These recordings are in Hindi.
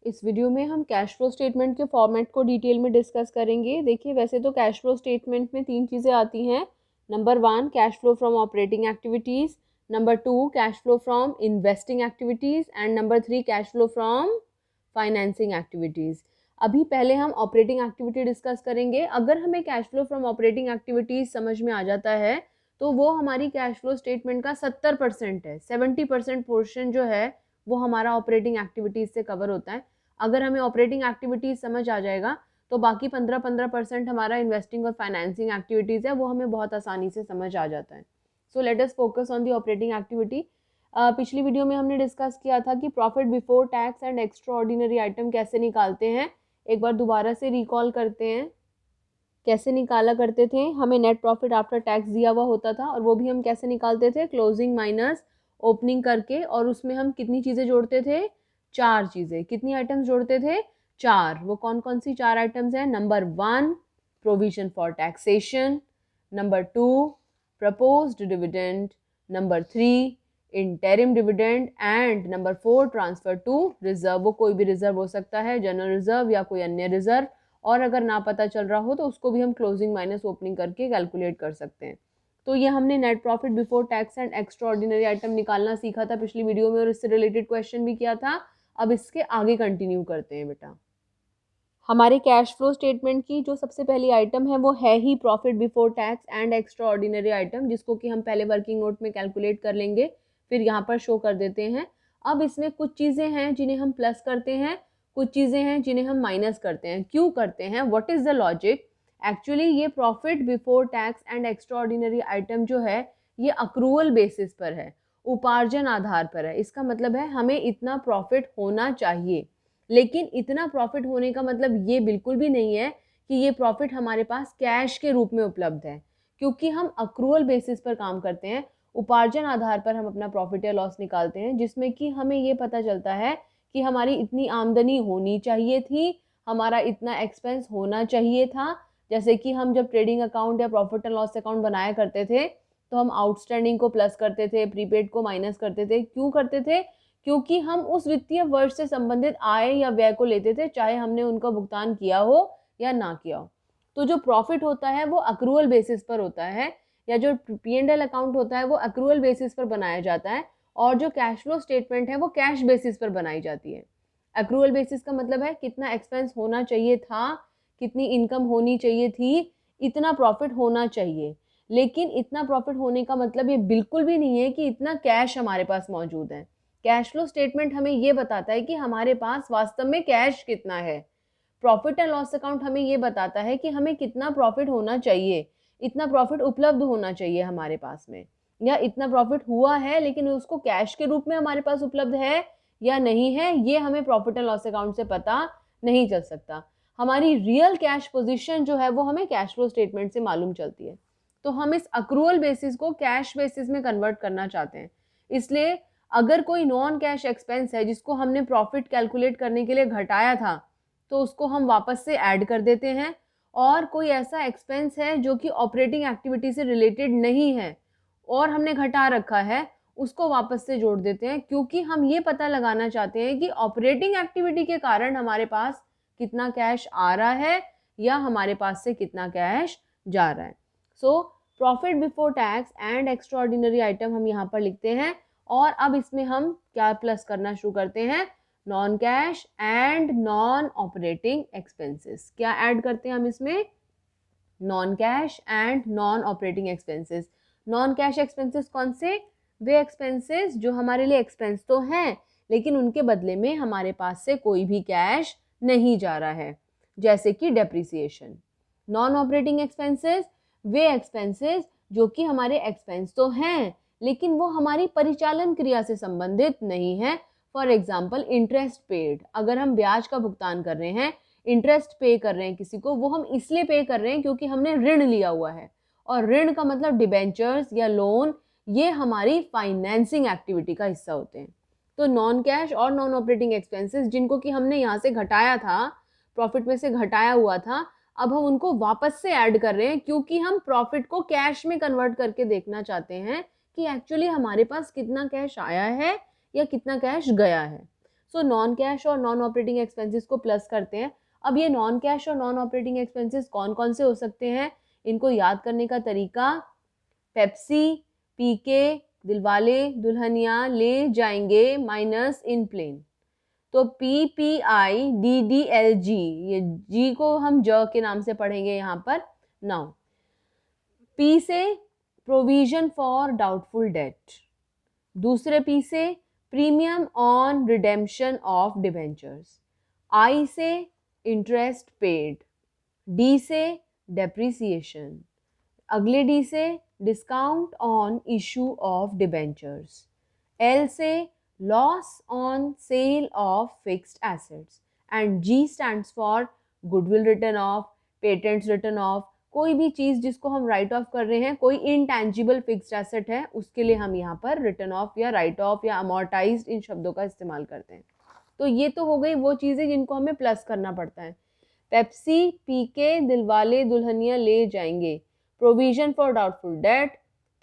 इस वीडियो में हम कैश फ्लो स्टेटमेंट के फॉर्मेट को डिटेल में डिस्कस करेंगे। देखिए, वैसे तो कैश फ्लो स्टेटमेंट में 3 चीज़ें आती हैं। Number 1 cash flow from operating activities, number 2 cash flow from investing activities and number 3 cash flow from financing activities. अभी पहले हम ऑपरेटिंग एक्टिविटी डिस्कस करेंगे। अगर हमें cash flow from operating activities समझ में आ जाता है तो वो हमारी कैश फ्लो स्टेटमेंट का 70% है। 70% पोर्शन जो है वो हमारा ऑपरेटिंग एक्टिविटीज़ से कवर होता है। अगर हमें ऑपरेटिंग एक्टिविटीज़ समझ आ जाएगा तो बाकी 15% हमारा इन्वेस्टिंग और फाइनेंसिंग एक्टिविटीज़ है, वो हमें बहुत आसानी से समझ आ जाता है। So let us focus on the operating activity. पिछली वीडियो में हमने डिस्कस किया था कि profit before tax and extra ordinary item कैसे निकालते हैं। एक बार दोबारा से रिकॉल करते हैं कैसे निकाला करते थे। हमें नेट प्रॉफिट आफ्टर टैक्स दिया हुआ होता था और वो भी हम कैसे निकालते थे, क्लोजिंग माइनस ओपनिंग करके, और उसमें हम कितनी चीज़ें जोड़ते थे, 4 चीज़ें। कितनी आइटम्स जोड़ते थे, 4। वो कौन कौन सी 4 आइटम्स हैं? Number 1 provision for taxation, number 2 proposed dividend, number 3 interim dividend and number 4 transfer to reserve. वो कोई भी रिजर्व हो सकता है, जनरल रिजर्व या कोई अन्य रिजर्व, और अगर ना पता चल रहा हो तो उसको भी हम क्लोजिंग माइनस ओपनिंग करके कैलकुलेट कर सकते हैं। तो ये हमने net profit before tax and extra ordinary item निकालना सीखा था पिछली वीडियो में और इससे रिलेटेड क्वेश्चन भी किया था। अब इसके आगे कंटिन्यू करते हैं बेटा। हमारे कैश फ्लो स्टेटमेंट की जो सबसे पहली आइटम है वो है ही profit before tax and extra ordinary item, जिसको कि हम पहले वर्किंग नोट में कैलकुलेट कर लेंगे, फिर यहाँ पर शो कर देते हैं। अब इसमें कुछ चीज़ें हैं जिन्हें हम प्लस करते हैं, कुछ चीज़ें हैं जिन्हें हम माइनस करते हैं। क्यों करते हैं, what is the logic? Actually ये profit before tax and extra ordinary item जो है ये अक्रूवल बेसिस पर है, उपार्जन आधार पर है। इसका मतलब है हमें इतना प्रॉफिट होना चाहिए, लेकिन इतना प्रॉफिट होने का मतलब ये बिल्कुल भी नहीं है कि ये प्रॉफिट हमारे पास कैश के रूप में उपलब्ध है, क्योंकि हम अक्रूवल बेसिस पर काम करते हैं। उपार्जन आधार पर हम अपना प्रॉफिट या लॉस निकालते हैं, जिसमें कि हमें ये पता चलता है कि हमारी इतनी आमदनी होनी चाहिए थी, हमारा इतना एक्सपेंस होना चाहिए था। जैसे कि हम जब ट्रेडिंग अकाउंट या प्रॉफिट एंड लॉस अकाउंट बनाया करते थे तो हम आउटस्टैंडिंग को प्लस करते थे, प्रीपेड को माइनस करते थे। क्यों करते थे? क्योंकि हम उस वित्तीय वर्ष से संबंधित आय या व्यय को लेते थे, चाहे हमने उनका भुगतान किया हो या ना किया हो। तो जो प्रॉफिट होता है वो अक्रूवल बेसिस पर होता है, या जो P&L अकाउंट होता है वो अक्रूवल बेसिस पर बनाया जाता है, और जो कैश फ्लो स्टेटमेंट है वो कैश बेसिस पर बनाई जाती है। अक्रूवल बेसिस का मतलब है कितना एक्सपेंस होना चाहिए था, कितनी इनकम होनी चाहिए थी, इतना प्रॉफिट होना चाहिए। लेकिन इतना प्रॉफिट होने का मतलब ये बिल्कुल भी नहीं है कि इतना कैश हमारे पास मौजूद है। कैश फ्लो स्टेटमेंट हमें ये बताता है कि हमारे पास वास्तव में कैश कितना है। प्रॉफिट एंड लॉस अकाउंट हमें ये बताता है कि हमें कितना प्रॉफिट होना चाहिए, इतना प्रॉफिट उपलब्ध होना चाहिए हमारे पास में, या इतना प्रॉफिट हुआ है लेकिन उसको कैश के रूप में हमारे पास उपलब्ध है या नहीं है, ये हमें प्रॉफिट एंड लॉस अकाउंट से पता नहीं चल सकता। हमारी रियल कैश पोजीशन जो है वो हमें कैश फ्लो स्टेटमेंट से मालूम चलती है। तो हम इस अक्रूवल बेसिस को कैश बेसिस में कन्वर्ट करना चाहते हैं। इसलिए अगर कोई नॉन कैश एक्सपेंस है जिसको हमने प्रॉफिट कैलकुलेट करने के लिए घटाया था तो उसको हम वापस से ऐड कर देते हैं, और कोई ऐसा एक्सपेंस है जो कि ऑपरेटिंग एक्टिविटी से रिलेटेड नहीं है और हमने घटा रखा है, उसको वापस से जोड़ देते हैं, क्योंकि हम ये पता लगाना चाहते हैं कि ऑपरेटिंग एक्टिविटी के कारण हमारे पास कितना कैश आ रहा है या हमारे पास से कितना कैश जा रहा है। So profit before tax and extra ordinary item हम यहाँ पर लिखते हैं, और अब इसमें हम क्या प्लस करना शुरू करते हैं, non cash and non operating expenses. क्या ऐड करते हैं हम इसमें, non cash and non operating expenses. Non cash expenses कौन से, वे एक्सपेंसेस जो हमारे लिए एक्सपेंस तो हैं लेकिन उनके बदले में हमारे पास से कोई भी कैश नहीं जा रहा है, जैसे कि डेप्रिसिएशन। नॉन ऑपरेटिंग एक्सपेंसेस वे एक्सपेंसेस जो कि हमारे एक्सपेंस तो हैं लेकिन वो हमारी परिचालन क्रिया से संबंधित नहीं है। फॉर एग्जाम्पल इंटरेस्ट पेड, अगर हम ब्याज का भुगतान कर रहे हैं, इंटरेस्ट पे कर रहे हैं किसी को, वो हम इसलिए पे कर रहे हैं क्योंकि हमने ऋण लिया हुआ है, और ऋण का मतलब डिबेंचर्स या लोन, ये हमारी फाइनेंसिंग एक्टिविटी का हिस्सा होते हैं। तो नॉन कैश और नॉन ऑपरेटिंग एक्सपेंसेस जिनको कि हमने यहाँ से घटाया था, प्रॉफिट में से घटाया हुआ था, अब हम उनको वापस से ऐड कर रहे हैं क्योंकि हम प्रॉफिट को कैश में कन्वर्ट करके देखना चाहते हैं कि एक्चुअली हमारे पास कितना कैश आया है या कितना कैश गया है। सो नॉन कैश और नॉन ऑपरेटिंग एक्सपेंसेस को प्लस करते हैं। अब ये नॉन कैश और नॉन ऑपरेटिंग एक्सपेंसेस कौन कौन से हो सकते हैं, इनको याद करने का तरीका, पेप्सी, पीके, दिलवाले दुल्हनिया ले जाएंगे माइनस इन प्लेन। तो PPIDDLG, ये जी को हम ज के नाम से पढ़ेंगे यहाँ पर। नाउ पी से प्रोविजन फॉर डाउटफुल डेट, दूसरे पी से premium on redemption of debentures, I से इंटरेस्ट पेड, डी से डेप्रिसिएशन, अगले डी से discount on issue of debentures, L से loss on sale of fixed assets, and G stands for goodwill written off, patents written off. कोई भी चीज़ जिसको हम राइट ऑफ कर रहे हैं, कोई इनटैंजिबल फिक्स्ड एसेट है, उसके लिए हम यहाँ पर रिटर्न ऑफ या राइट ऑफ या अमोर्टाइज्ड इन शब्दों का इस्तेमाल करते हैं। तो ये तो हो गई वो चीज़ें जिनको हमें प्लस करना पड़ता है। पेप्सी, पीके, दिलवाले दुल्हनिया ले जाएंगे, provision for doubtful date,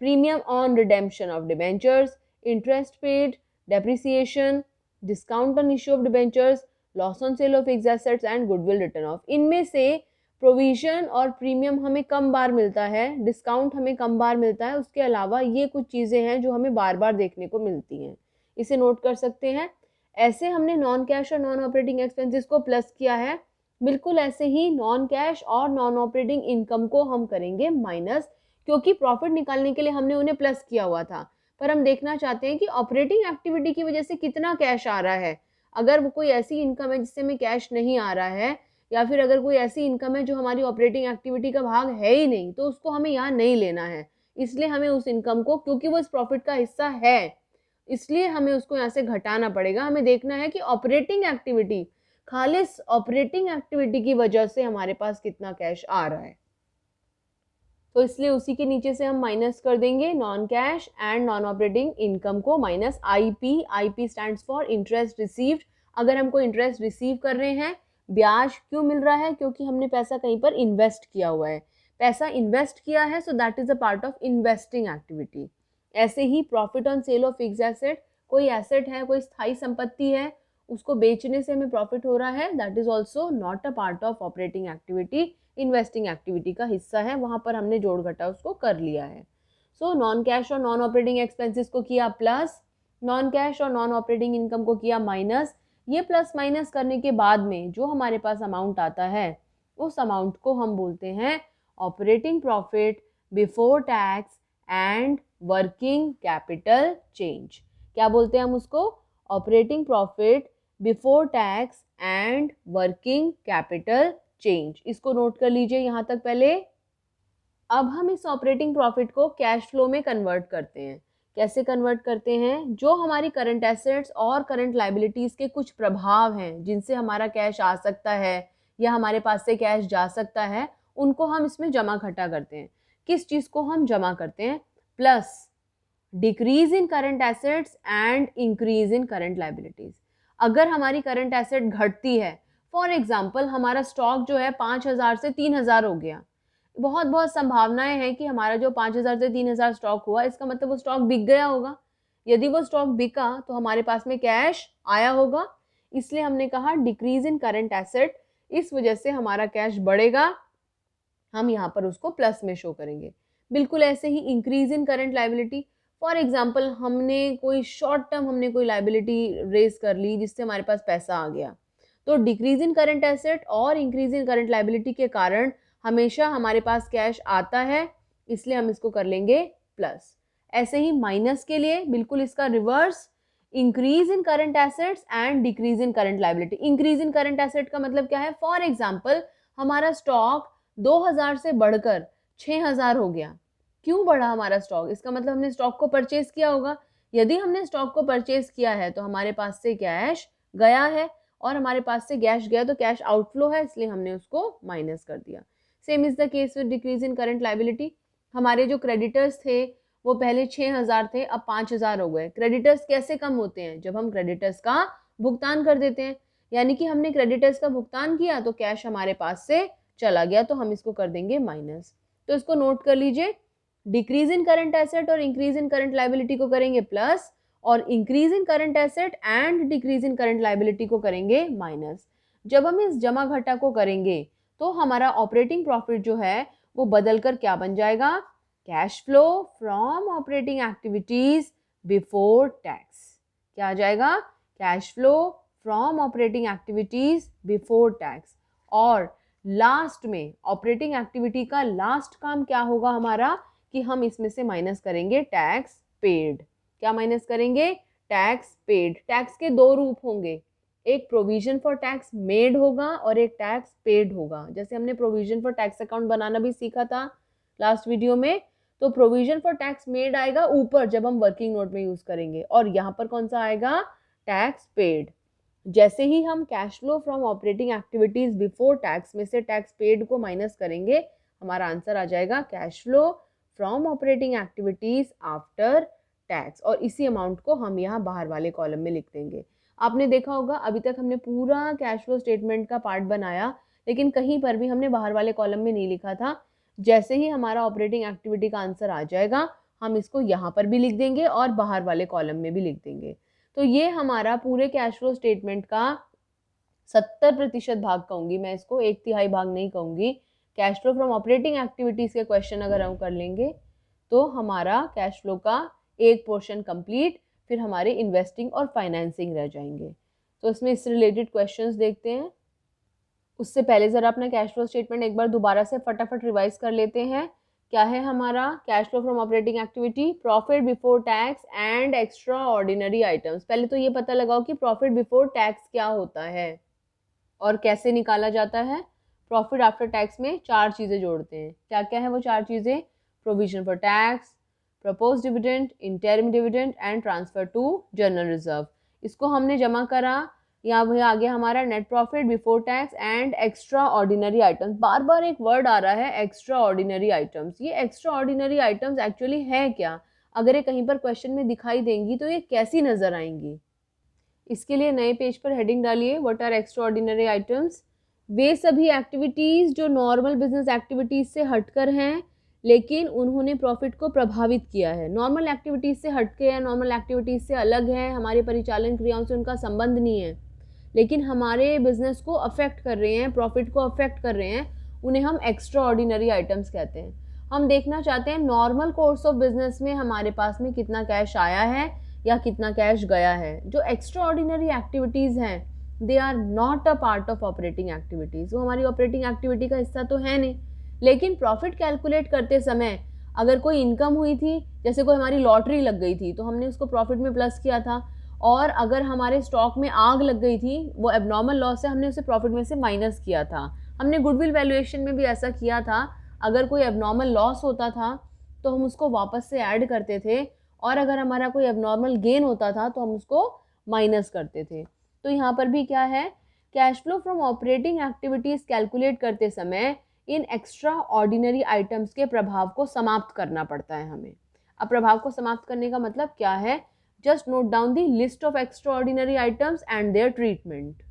premium on redemption of debentures, interest paid, depreciation, discount on issue of debentures, loss on sale of fixed assets and goodwill written of. इनमें से प्रोविजन और प्रीमियम हमें कम बार मिलता है, डिस्काउंट हमें कम बार मिलता है, उसके अलावा ये कुछ चीज़ें हैं जो हमें बार बार देखने को मिलती हैं, इसे नोट कर सकते हैं। ऐसे हमने नॉन कैश और नॉन ऑपरेटिंग एक्सपेंसेस को प्लस किया है, बिल्कुल ऐसे ही नॉन कैश और नॉन ऑपरेटिंग इनकम को हम करेंगे माइनस, क्योंकि प्रॉफिट निकालने के लिए हमने उन्हें प्लस किया हुआ था, पर हम देखना चाहते हैं कि ऑपरेटिंग एक्टिविटी की वजह से कितना कैश आ रहा है। अगर वो कोई ऐसी इनकम है जिससे हमें कैश नहीं आ रहा है, या फिर अगर कोई ऐसी इनकम है जो हमारी ऑपरेटिंग एक्टिविटी का भाग है ही नहीं, तो उसको हमें यहाँ नहीं लेना है। इसलिए हमें उस इनकम को, क्योंकि वो इस प्रॉफिट का हिस्सा है, इसलिए हमें उसको यहाँ से घटाना पड़ेगा। हमें देखना है कि ऑपरेटिंग एक्टिविटी, खालिस ऑपरेटिंग एक्टिविटी की वजह से हमारे पास कितना कैश आ रहा है। तो इसलिए उसी के नीचे से हम माइनस कर देंगे non cash and non operating income को, minus IP. IP stands for interest received. अगर हमको इंटरेस्ट रिसीव कर रहे हैं, ब्याज क्यों मिल रहा है, क्योंकि हमने पैसा कहीं पर इन्वेस्ट किया हुआ है, पैसा इन्वेस्ट किया है, so that is a part of investing activity. ऐसे ही profit on sale of fixed asset, कोई एसेट है, कोई स्थायी संपत्ति है, उसको बेचने से हमें प्रॉफिट हो रहा है, that is also not a part of operating activity, investing activity का हिस्सा है, वहां पर हमने जोड़ घटा उसको कर लिया है। सो नॉन कैश और नॉन ऑपरेटिंग एक्सपेंसेस को किया प्लस, नॉन कैश और नॉन ऑपरेटिंग इनकम को किया माइनस। ये प्लस माइनस करने के बाद में जो हमारे पास अमाउंट आता है, उस अमाउंट को हम बोलते हैं operating profit before tax and working capital change. क्या बोलते हैं हम उसको? Operating profit before tax and working capital change. इसको नोट कर लीजिए यहाँ तक पहले। अब हम इस ऑपरेटिंग प्रॉफिट को कैश फ्लो में कन्वर्ट करते हैं। कैसे कन्वर्ट करते हैं? जो हमारी करंट एसेट्स और करंट लाइबिलिटीज़ के कुछ प्रभाव हैं जिनसे हमारा कैश आ सकता है या हमारे पास से कैश जा सकता है, उनको हम इसमें जमा घटा करते हैं। किस चीज़ को हम जमा करते हैं? Plus decrease in current assets and increase in current liabilities. अगर हमारी करंट एसेट घटती है, फॉर एग्जाम्पल हमारा स्टॉक जो है 5,000 से 3,000 हो गया, बहुत बहुत संभावनाएं हैं कि हमारा जो 5,000 से 3,000 स्टॉक हुआ, इसका मतलब वो स्टॉक बिक गया होगा। यदि वो स्टॉक बिका तो हमारे पास में कैश आया होगा, इसलिए हमने कहा डिक्रीज इन करंट एसेट, इस वजह से हमारा कैश बढ़ेगा, हम यहाँ पर उसको प्लस में शो करेंगे। बिल्कुल ऐसे ही increase in current liability, for example हमने कोई शॉर्ट टर्म हमने कोई लाइबिलिटी रेज कर ली जिससे हमारे पास पैसा आ गया, तो डिक्रीज इन करंट एसेट और इंक्रीज इन करंट लाइबिलिटी के कारण हमेशा हमारे पास कैश आता है, इसलिए हम इसको कर लेंगे प्लस। ऐसे ही माइनस के लिए बिल्कुल इसका reverse, increase in current assets and decrease in current liability. Increase in current asset का मतलब क्या है? फॉर एग्जाम्पल हमारा स्टॉक 2,000 से बढ़कर 6,000 हो गया। क्यों बढ़ा हमारा स्टॉक? इसका मतलब हमने स्टॉक को परचेज किया होगा। यदि हमने स्टॉक को परचेज किया है तो हमारे पास से कैश गया है, और हमारे पास से कैश गया तो कैश आउटफ्लो है, इसलिए हमने उसको माइनस कर दिया। Same is the case with decrease in current liability. हमारे जो क्रेडिटर्स थे वो पहले 6,000 थे, अब 5,000 हो गए। क्रेडिटर्स कैसे कम होते हैं? जब हम क्रेडिटर्स का भुगतान कर देते हैं, यानी कि हमने क्रेडिटर्स का भुगतान किया तो कैश हमारे पास से चला गया, तो हम इसको कर देंगे माइनस। तो इसको नोट कर लीजिए, डिक्रीज इन करंट एसेट और इंक्रीज इन करंट लाइबिलिटी को करेंगे प्लस, और increase in current asset and decrease in current liability को करेंगे माइनस। जब हम इस जमा घटा को करेंगे तो हमारा ऑपरेटिंग प्रॉफिट जो है वो बदल कर क्या बन जाएगा, cash flow from operating activities before tax. क्या आ जाएगा, cash flow from operating activities before tax. और लास्ट में ऑपरेटिंग एक्टिविटी का लास्ट काम क्या होगा हमारा, कि हम इसमें से माइनस करेंगे टैक्स पेड। क्या माइनस करेंगे, टैक्स पेड। टैक्स के दो रूप होंगे, एक प्रोविजन फॉर टैक्स मेड होगा और एक टैक्स पेड होगा। जैसे हमने प्रोविजन फॉर टैक्स अकाउंट बनाना भी सीखा था लास्ट वीडियो में, तो प्रोविजन फॉर टैक्स मेड आएगा ऊपर जब हम वर्किंग नोट में यूज करेंगे, और यहाँ पर कौन सा आएगा, टैक्स पेड। जैसे ही हम cash flow from operating activities before tax में से टैक्स पेड को माइनस करेंगे, हमारा आंसर आ जाएगा cash flow from operating activities after tax. और इसी अमाउंट को हम यहाँ बाहर वाले कॉलम में लिख देंगे। आपने देखा होगा अभी तक हमने पूरा कैश फ्लो स्टेटमेंट का पार्ट बनाया, लेकिन कहीं पर भी हमने बाहर वाले कॉलम में नहीं लिखा था। जैसे ही हमारा ऑपरेटिंग एक्टिविटी का आंसर आ जाएगा, हम इसको यहाँ पर भी लिख देंगे और बाहर वाले कॉलम में भी लिख देंगे। तो ये हमारा पूरे कैश फ्लो स्टेटमेंट का 70% भाग कहूँगी मैं इसको, 1/3 भाग नहीं कहूँगी। Cash flow from operating activities के क्वेश्चन अगर हम कर लेंगे तो हमारा कैश फ्लो का एक पोर्शन कंप्लीट, फिर हमारे इन्वेस्टिंग और फाइनेंसिंग रह जाएंगे। तो इसमें इससे रिलेटेड क्वेश्चंस देखते हैं। उससे पहले ज़रा अपना कैश फ्लो स्टेटमेंट एक बार दोबारा से फटाफट रिवाइज कर लेते हैं। क्या है हमारा cash flow from operating activity, profit before tax and extra ordinary items. पहले तो ये पता लगाओ कि प्रॉफिट बिफोर टैक्स क्या होता है और कैसे निकाला जाता है। प्रॉफिट आफ्टर टैक्स में 4 चीज़ें जोड़ते हैं। क्या क्या है वो 4 चीज़ें, provision for tax, proposed dividend, interim dividend and transfer to general reserve. इसको हमने जमा करा, यहाँ वही आ गया हमारा net profit before tax and extra ordinary items. बार बार एक वर्ड आ रहा है एक्स्ट्रा ऑर्डिनरी आइटम्स। ये एक्स्ट्रा ऑर्डिनरी आइटम्स एक्चुअली है क्या, अगर ये कहीं पर क्वेश्चन में दिखाई देंगी तो ये कैसी नजर आएंगी। इसके लिए नए पेज पर हेडिंग डालिए, what are extra ordinary items. वे सभी एक्टिविटीज़ जो नॉर्मल बिजनेस एक्टिविटीज़ से हटकर हैं लेकिन उन्होंने प्रॉफिट को प्रभावित किया है। नॉर्मल एक्टिविटीज़ से हटके है, नॉर्मल एक्टिविटीज़ से अलग है, हमारे परिचालन क्रियाओं से उनका संबंध नहीं है, लेकिन हमारे बिजनेस को अफेक्ट कर रहे हैं, प्रॉफिट को अफेक्ट कर रहे हैं, उन्हें हम एक्स्ट्रा ऑर्डिनरी आइटम्स कहते हैं। हम देखना चाहते हैं नॉर्मल कोर्स ऑफ बिजनेस में हमारे पास में कितना कैश आया है या कितना कैश गया है। जो एक्स्ट्रा ऑर्डिनरी एक्टिविटीज़ हैं they are not a part of operating activities. वो हमारी ऑपरेटिंग एक्टिविटी का हिस्सा तो है नहीं, लेकिन प्रॉफिट कैलकुलेट करते समय अगर कोई इनकम हुई थी, जैसे कोई हमारी लॉटरी लग गई थी तो हमने उसको प्रॉफिट में प्लस किया था, और अगर हमारे स्टॉक में आग लग गई थी, वो एबनॉर्मल लॉस है, हमने उसे प्रॉफिट में से माइनस किया था। हमने गुडविल वैल्यूएशन में भी ऐसा किया था, अगर कोई एबनॉर्मल लॉस होता था तो हम उसको वापस से ऐड करते थे, और अगर हमारा कोई एबनॉर्मल गेन होता था तो हम उसको माइनस करते थे। तो यहाँ पर भी क्या है, cash flow from operating activities calculate करते समय इन एक्स्ट्रा ऑर्डिनरी आइटम्स के प्रभाव को समाप्त करना पड़ता है हमें। अब प्रभाव को समाप्त करने का मतलब क्या है, just note down the list of extraordinary items and their treatment.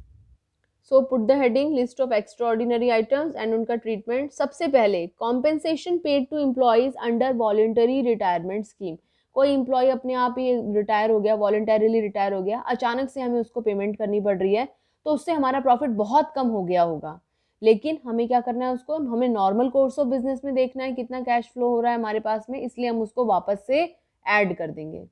So put the heading list of extraordinary items and उनका treatment। सबसे पहले compensation paid to employees under voluntary retirement scheme। कोई employee अपने आप ही रिटायर हो गया, voluntarily रिटायर हो गया, अचानक से हमें उसको पेमेंट करनी पड़ रही है, तो उससे हमारा प्रॉफिट बहुत कम हो गया होगा, लेकिन हमें क्या करना है, उसको हमें नॉर्मल कोर्स ऑफ बिजनेस में देखना है कितना कैश फ्लो हो रहा है हमारे पास में, इसलिए हम उसको वापस से ऐड कर देंगे।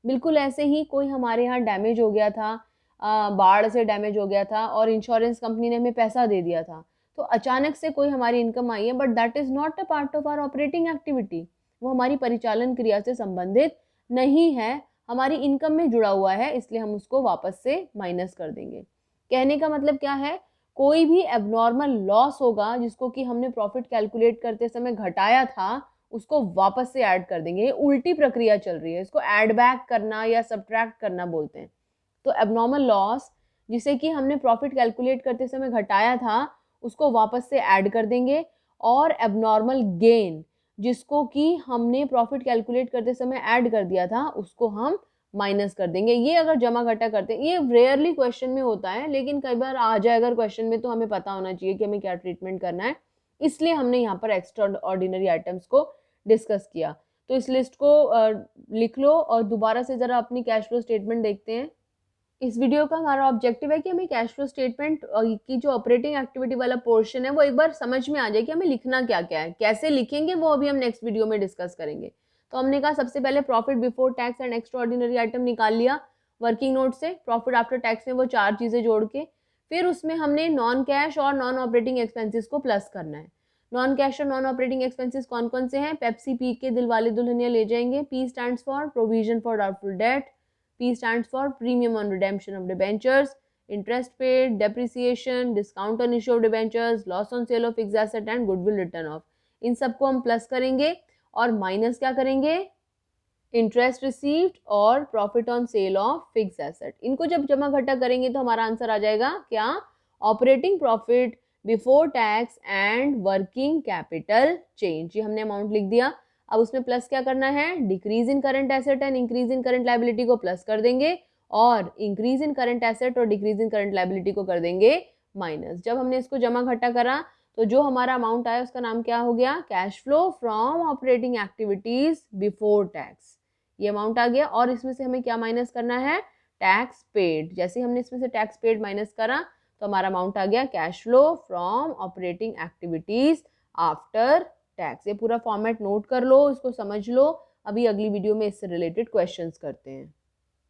बिल्कुल ऐसे ही कोई हमारे यहाँ डैमेज हो गया था, बाढ़ से डैमेज हो गया था और इंश्योरेंस कंपनी ने हमें पैसा दे दिया था, तो अचानक से कोई हमारी इनकम आई है, but that is not a part of our operating activity. वो हमारी परिचालन क्रिया से संबंधित नहीं है, हमारी इनकम में जुड़ा हुआ है, इसलिए हम उसको वापस से माइनस कर देंगे। कहने का मतलब क्या है, कोई भी एबनॉर्मल लॉस होगा जिसको कि हमने प्रॉफिट कैलकुलेट करते समय घटाया था, उसको वापस से ऐड कर देंगे। ये उल्टी प्रक्रिया चल रही है, इसको ऐड बैक करना या सब्ट्रैक्ट करना बोलते हैं। तो एबनॉर्मल लॉस जिसे कि हमने प्रॉफिट कैलकुलेट करते समय घटाया था, उसको वापस से ऐड कर देंगे, और एबनॉर्मल गेन जिसको कि हमने प्रॉफिट कैलकुलेट करते समय ऐड कर दिया था, उसको हम माइनस कर देंगे। ये अगर जमा घटा करते हैं, ये रेयरली क्वेश्चन में होता है, लेकिन कई बार आ जाए अगर क्वेश्चन में, तो हमें पता होना चाहिए कि हमें क्या ट्रीटमेंट करना है, इसलिए हमने यहाँ पर एक्स्ट्रा ऑर्डिनरी आइटम्स को डिस्कस किया। तो इस लिस्ट को लिख लो और दोबारा से ज़रा अपनी कैश फ्लो स्टेटमेंट देखते हैं। इस वीडियो का हमारा ऑब्जेक्टिव है कि हमें कैश फ्लो स्टेटमेंट की जो ऑपरेटिंग एक्टिविटी वाला पोर्शन है वो एक बार समझ में आ जाए कि हमें लिखना क्या क्या है, कैसे लिखेंगे वो अभी हम नेक्स्ट वीडियो में डिस्कस करेंगे। तो हमने कहा सबसे पहले profit before tax and extra ordinary item निकाल लिया वर्किंग नोट से, प्रॉफिट आफ्टर टैक्स में वो 4 चीज़ें जोड़ के, फिर उसमें हमने नॉन कैश और नॉन ऑपरेटिंग एक्सपेंसेस को प्लस करना है। नॉन कैश और नॉन ऑपरेटिंग एक्सपेंसेस कौन कौन से हैं? पेप्सी पी के दिलवाले दुल्हनिया ले जाएंगे, P stands for provision for doubtful date, P stands for premium on redemption of debentures, interest paid, depreciation, discount on issue of debentures, loss on sale of fixed asset and goodwill written off। इन सबको हम प्लस करेंगे और माइनस क्या करेंगे? इंटरेस्ट रिसीव्ड और profit on sale of fix asset. इनको जब जमा घटा करेंगे तो हमारा आंसर आ जाएगा क्या? Operating profit before tax and working capital change. ये हमने अमाउंट लिख दिया। अब उसमें प्लस क्या करना है? Decrease in current asset and increase in current liability को प्लस कर देंगे और इंक्रीज इन करंट एसेट और डिक्रीज इन करंट लायबिलिटी को कर देंगे माइनस। जब हमने इसको जमा घटा करा तो जो हमारा अमाउंट आया उसका नाम क्या हो गया? Cash flow from operating activities before tax. ये अमाउंट आ गया और इसमें से हमें क्या माइनस करना है? Tax paid. जैसे हमने इसमें से टैक्स पेड माइनस करा तो हमारा अमाउंट आ गया cash flow from operating activities after tax. ये पूरा फॉर्मेट नोट कर लो, इसको समझ लो। अभी अगली वीडियो में इससे रिलेटेड क्वेश्चंस करते हैं।